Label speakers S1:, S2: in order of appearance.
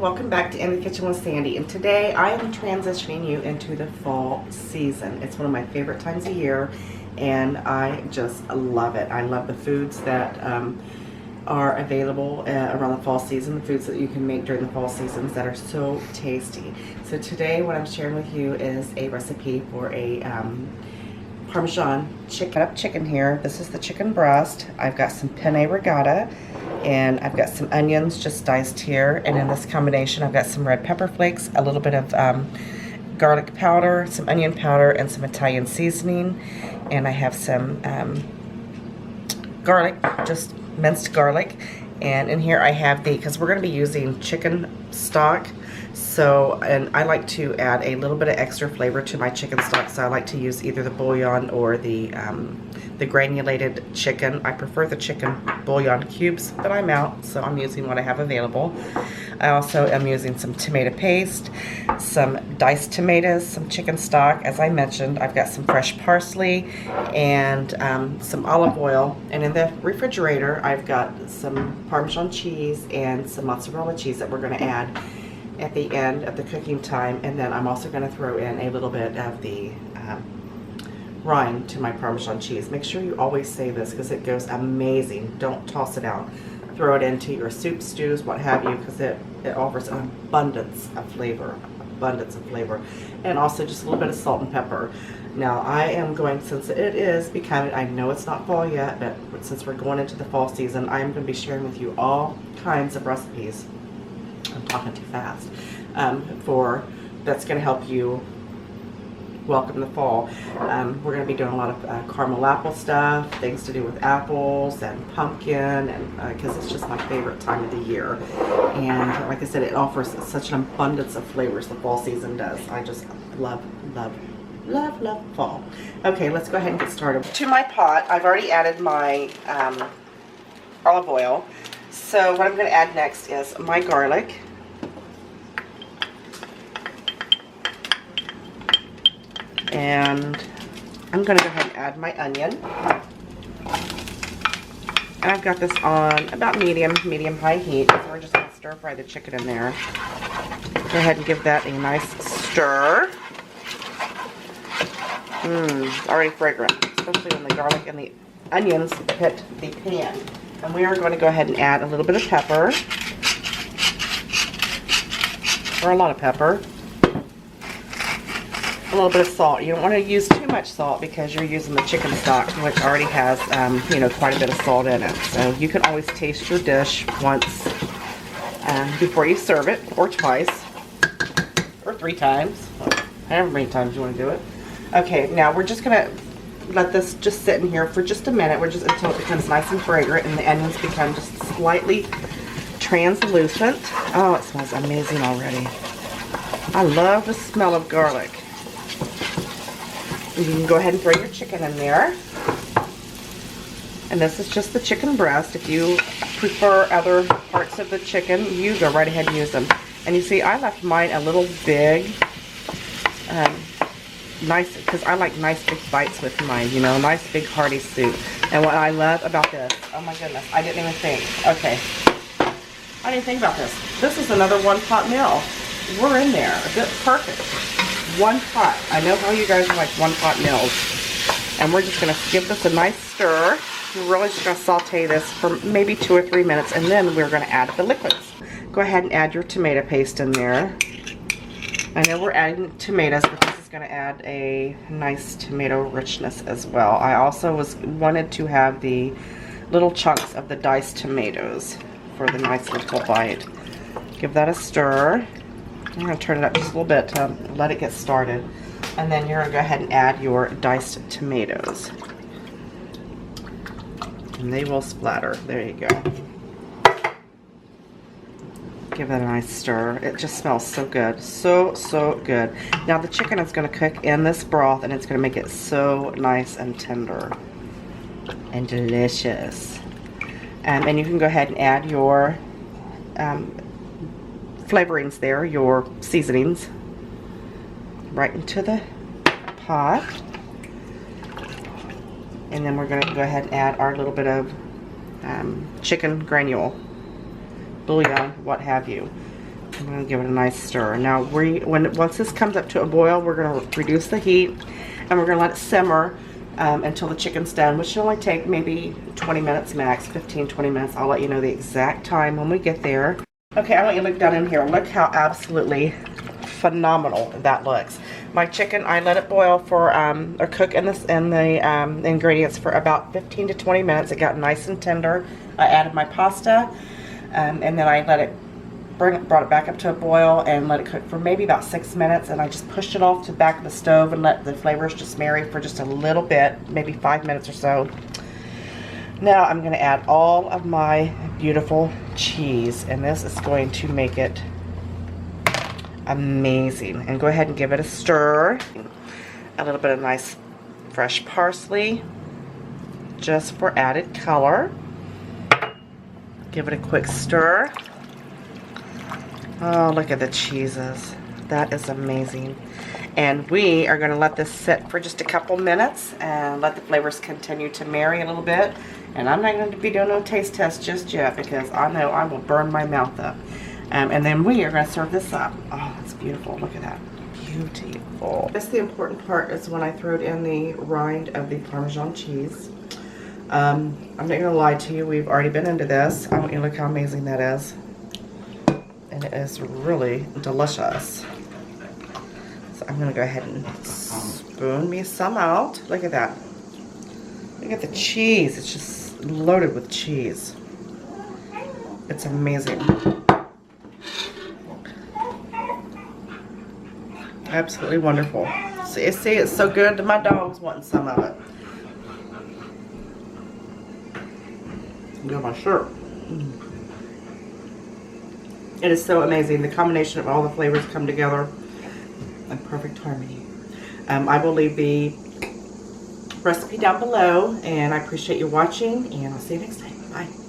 S1: welcome back to In the Kitchen with Sandy, and today I am transitioning you into the fall season. It's one of my favorite times of year and I just love it. I love the foods that are available around the fall season, the foods that you can make during the fall seasons that are so tasty. So today what I'm sharing with you is a recipe for a Parmesan chicken here. This is the chicken breast. I've got some penne ricotta, and I've got some onions just diced here, and in this combination I've got some red pepper flakes, a little bit of garlic powder, some onion powder, and some Italian seasoning, and I have some garlic, just minced garlic, and in here I have because we're going to be using chicken stock, so, and I like to add a little bit of extra flavor to my chicken stock, so I like to use either the bouillon or the granulated chicken. I prefer the chicken bouillon cubes, but I'm out, so I'm using what I have available. I also am using some tomato paste, some diced tomatoes, some chicken stock. As I mentioned, I've got some fresh parsley and some olive oil. And in the refrigerator, I've got some Parmesan cheese and some mozzarella cheese that we're going to add at the end of the cooking time. And then I'm also going to throw in a little bit of the rind to my Parmesan cheese. Make sure you always say this because it goes amazing. Don't toss it out. Throw it into your soup, stews, what have you, because it offers an abundance of flavor, and also just a little bit of salt and pepper. Now I am going, since it is becoming, I know it's not fall yet, but since we're going into the fall season, I am going to be sharing with you all kinds of recipes. I'm talking too fast. That's going to help you welcome the fall. We're going to be doing a lot of caramel apple stuff, things to do with apples and pumpkin, and because it's just my favorite time of the year. And like I said, it offers such an abundance of flavors, the fall season does. I just love fall. Okay, let's go ahead and get started. To my pot, I've already added my olive oil. So what I'm going to add next is my garlic. And I'm going to go ahead and add my onion. And I've got this on about medium-high heat. So we're just going to stir fry the chicken in there. Go ahead and give that a nice stir. Already fragrant, especially when the garlic and the onions hit the pan. And we are going to go ahead and add a little bit of pepper, or a lot of pepper. A little bit of salt. You don't want to use too much salt because you're using the chicken stock, which already has, quite a bit of salt in it. So you can always taste your dish once before you serve it, or twice, or 3 times, however many times you want to do it. Okay, now we're just going to let this just sit in here for just a minute. We're just until it becomes nice and fragrant and the onions become just slightly translucent. Oh, it smells amazing already. I love the smell of garlic. You can go ahead and throw your chicken in there. And this is just the chicken breast. If you prefer other parts of the chicken, you go right ahead and use them. And you see, I left mine a little big. Nice, because I like nice big bites with mine, nice big hearty soup. And what I love about this, oh my goodness, I didn't even think. Okay, I didn't think about this. This is another one-pot meal. We're in there. Perfect. One pot. I know how you guys like one-pot meals. And we're just going to give this a nice stir. We're really just going to saute this for maybe 2 or 3 minutes, and then we're going to add the liquids. Go ahead and add your tomato paste in there. I know we're adding tomatoes, but this is going to add a nice tomato richness as well. I also wanted to have the little chunks of the diced tomatoes for the nice little bite. Give that a stir. I'm going to turn it up just a little bit to let it get started. And then you're going to go ahead and add your diced tomatoes. And they will splatter. There you go. Give that a nice stir. It just smells so good. So good. Now the chicken is going to cook in this broth, and it's going to make it so nice and tender and delicious. And you can go ahead and add your flavorings there, your seasonings, right into the pot. And then we're going to go ahead and add our little bit of chicken granule, bouillon, what have you. I'm going to give it a nice stir. Now, once this comes up to a boil, we're going to reduce the heat and we're going to let it simmer until the chicken's done, which should only take maybe 20 minutes max, 15-20 minutes. I'll let you know the exact time when we get there. Okay, I want you to look down in here. Look how absolutely phenomenal that looks. My chicken, I let it boil for or cook in the ingredients for about 15 to 20 minutes. It got nice and tender. I added my pasta, and then I let it brought it back up to a boil and let it cook for maybe about 6 minutes, and I just pushed it off to the back of the stove and let the flavors just marry for just a little bit, maybe 5 minutes or so. Now I'm going to add all of my beautiful cheese, and this is going to make it amazing. And go ahead and give it a stir. A little bit of nice fresh parsley just for added color. Give it a quick stir. Oh, look at the cheeses. That is amazing. And we are going to let this sit for just a couple minutes and let the flavors continue to marry a little bit. And I'm not going to be doing no taste test just yet because I know I will burn my mouth up. And then we are going to serve this up. Oh, that's beautiful. Look at that. Beautiful. That's the important part, is when I throw it in the rind of the Parmesan cheese. I'm not going to lie to you. We've already been into this. I want you to look how amazing that is. And it is really delicious. So I'm going to go ahead and spoon me some out. Look at that. Look at the cheese. It's just loaded with cheese. It's amazing. Absolutely wonderful. See, it's so good that my dog's wanting some of it. Got my shirt. It is so amazing. The combination of all the flavors come together in perfect harmony. I will leave the recipe down below, and I appreciate you watching, and I'll see you next time. Bye.